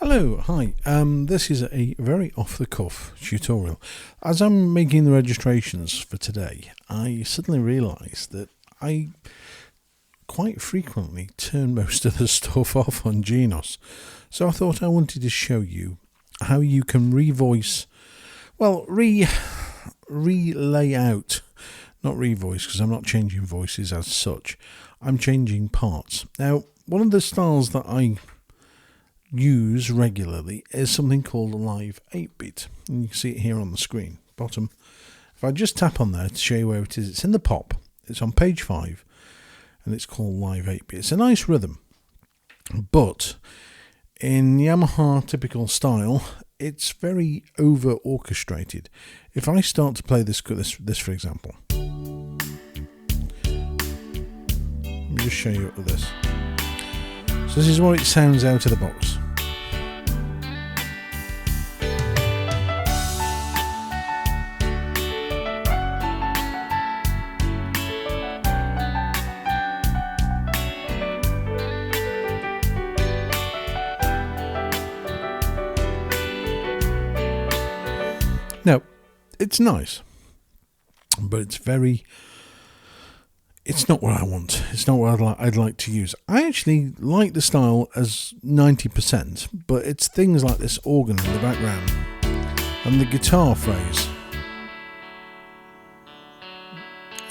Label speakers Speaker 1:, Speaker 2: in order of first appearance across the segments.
Speaker 1: Hello, hi. This is a very off-the-cuff tutorial. As I'm making the registrations for today, I suddenly realised that I quite frequently turn most of the stuff off on Genos. So I thought I wanted to show you how you can relay out, not revoice, because I'm not changing voices as such. I'm changing parts. Now, one of the styles that I use regularly is something called Live 8-bit, and you can see it here on the screen bottom. If I just tap on there to show you where it is, it's in the pop, it's on page 5, and it's called Live 8-bit. It's a nice rhythm, but in Yamaha typical style, it's very over orchestrated. If I start to play this for example, let me just show you it with this. So this is what it sounds out of the box. Now, it's nice, but it's not what I want. It's not what I'd like to use. I actually like the style as 90%, but it's things like this organ in the background and the guitar phrase.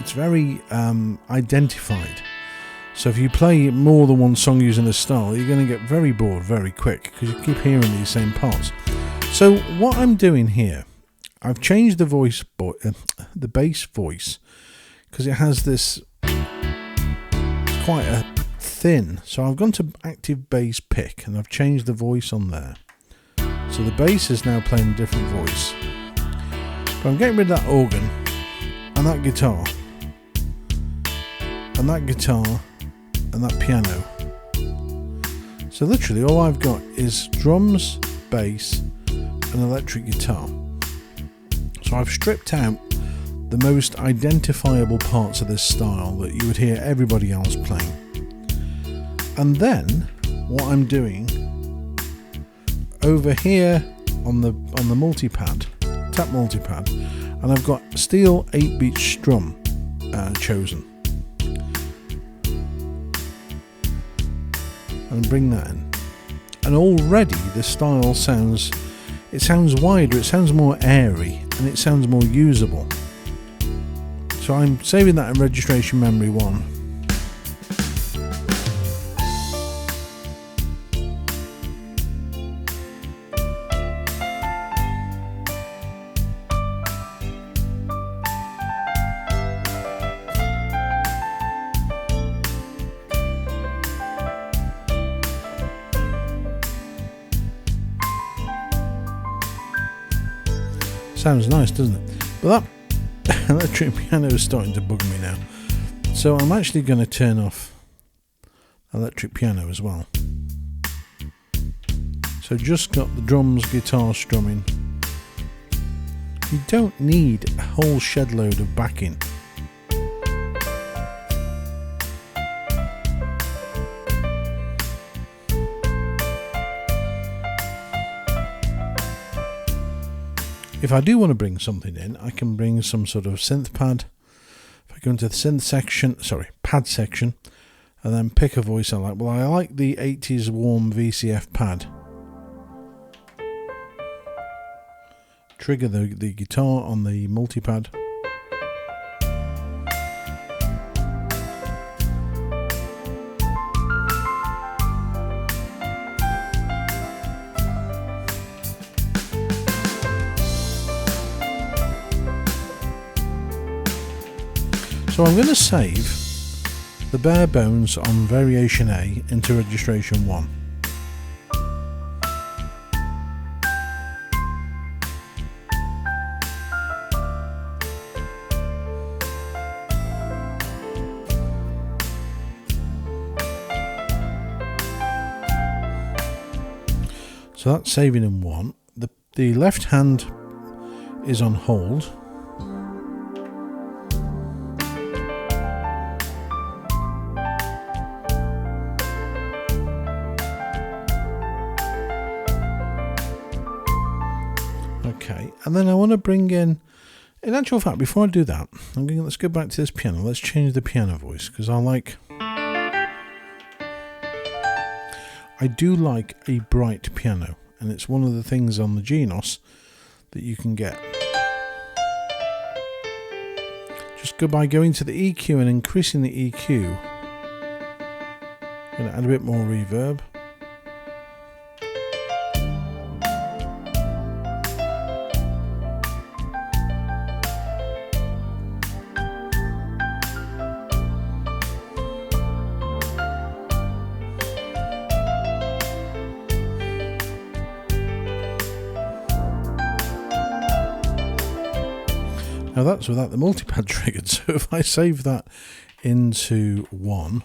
Speaker 1: It's very identified. So if you play more than one song using this style, you're going to get very bored very quick because you keep hearing these same parts. So what I'm doing here, I've changed the bass voice, because it has this quite a thin. So I've gone to active bass pick and I've changed the voice on there. So the bass is now playing a different voice. But I'm getting rid of that organ and that guitar and that guitar and that piano. So literally all I've got is drums, bass and electric guitar. So I've stripped out the most identifiable parts of this style that you would hear everybody else playing. And then what I'm doing over here on the multipad, tap multipad, and I've got steel 8-beat strum chosen. And bring that in. And already the style sounds wider, it sounds more airy, and it sounds more usable. So I'm saving that in registration memory 1. Sounds nice, doesn't it? But that electric piano is starting to bug me now. So I'm actually going to turn off electric piano as well. So just got the drums, guitar strumming. You don't need a whole shed load of backing. If I do want to bring something in, I can bring some sort of synth pad. If I go into the pad section, and then pick a voice I like. Well, I like the 80s warm VCF pad. Trigger the guitar on the multipad. So I'm going to save the bare bones on variation A into registration 1. So that's saving in 1. The left hand is on hold. Okay, and then I want to bring in actual fact, before I do that, let's go back to this piano. Let's change the piano voice, because I do like a bright piano, and it's one of the things on the Genos that you can get. Just go by going to the EQ and increasing the EQ. I'm going to add a bit more reverb. Now that's without the multipad triggered, so if I save that into 1,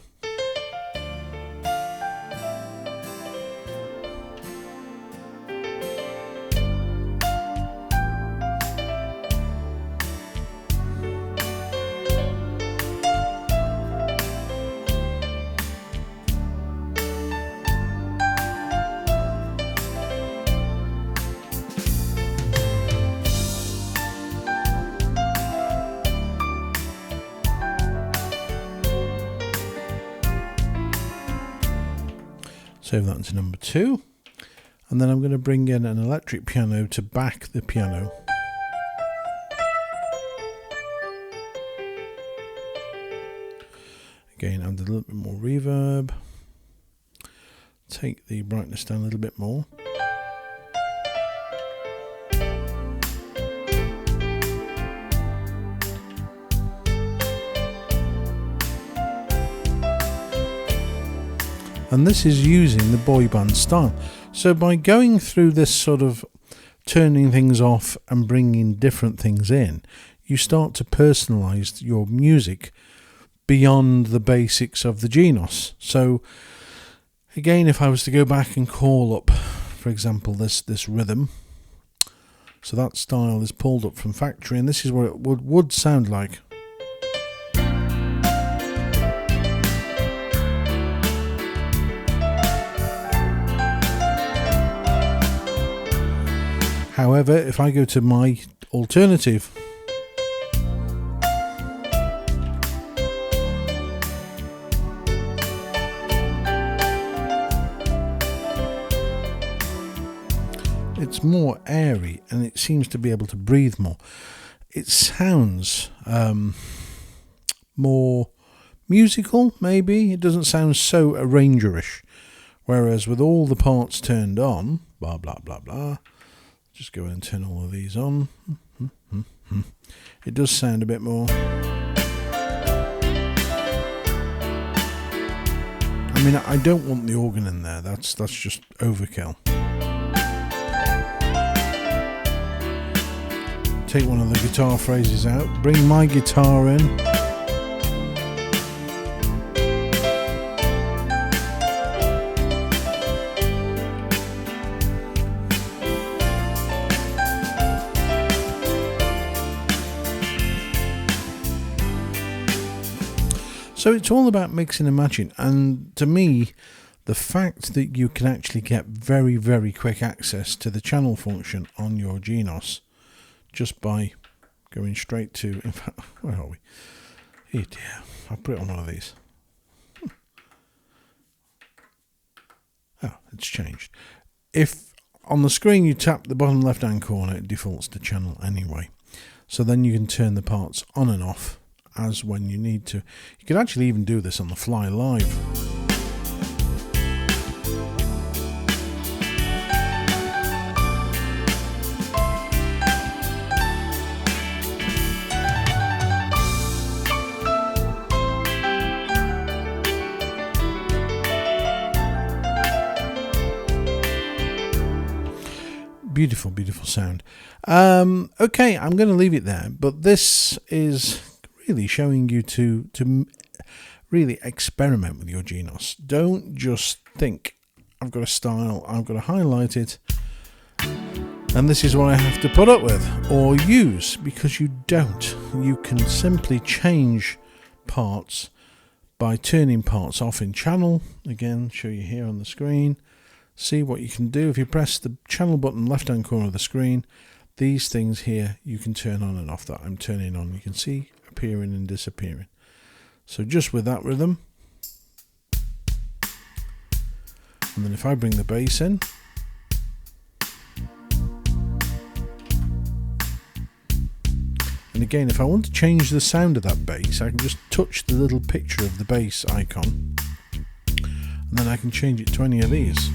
Speaker 1: save that into number 2, and then I'm going to bring in an electric piano to back the piano. Again, add a little bit more reverb, take the brightness down a little bit more. And this is using the boy band style. So by going through this sort of turning things off and bringing different things in, you start to personalize your music beyond the basics of the Genos. So again, if I was to go back and call up, for example, this rhythm, so that style is pulled up from factory, and this is what it would sound like. However, if I go to my alternative, it's more airy and it seems to be able to breathe more. It sounds more musical, maybe. It doesn't sound so arrangerish. Whereas with all the parts turned on, blah, blah, blah, blah, just go and turn all of these on. It does sound a bit more. I mean, I don't want the organ in there. That's just overkill. Take one of the guitar phrases out. Bring my guitar in. So it's all about mixing and matching, and to me, the fact that you can actually get very, very quick access to the channel function on your Genos just by going straight to, in fact, where are we? Oh dear, I'll put it on one of these. Oh, it's changed. If on the screen you tap the bottom left hand corner, it defaults to channel anyway. So then you can turn the parts on and off as when you need to. You can actually even do this on the fly live. Beautiful, beautiful sound. Okay, I'm going to leave it there, but this is really showing you to really experiment with your Genos. Don't just think, I've got a style, I've got to highlight it, and this is what I have to put up with or use, because you don't. You can simply change parts by turning parts off in channel. Again, show you here on the screen. See what you can do. If you press the channel button left hand corner of the screen, these things here you can turn on and off. That I'm turning on, you can see appearing and disappearing. So just with that rhythm, and then if I bring the bass in, and again, if I want to change the sound of that bass, I can just touch the little picture of the bass icon, and then I can change it to any of these.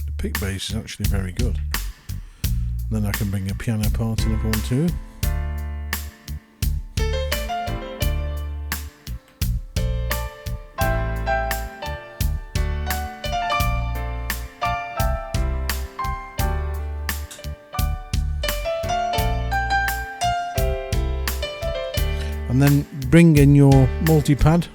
Speaker 1: The pick bass is actually very good. And then I can bring a piano part in if I want to. And then bring in your multipad.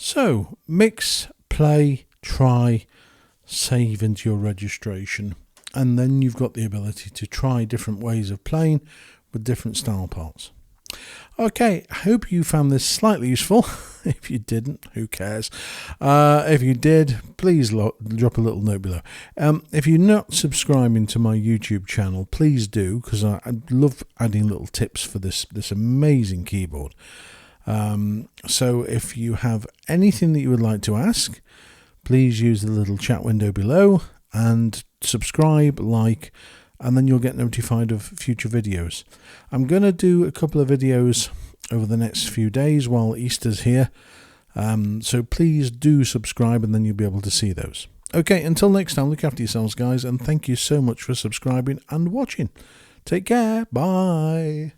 Speaker 1: So, mix, play, try, save into your registration, and then you've got the ability to try different ways of playing with different style parts. Okay, I hope you found this slightly useful. If you didn't, who cares? If you did, please drop a little note below. If you're not subscribing to my YouTube channel, please do, because I love adding little tips for this amazing keyboard. So if you have anything that you would like to ask, please use the little chat window below and subscribe, like, and then you'll get notified of future videos. I'm going to do a couple of videos over the next few days while Easter's here. So please do subscribe and then you'll be able to see those. Okay, until next time, look after yourselves, guys, and thank you so much for subscribing and watching. Take care. Bye.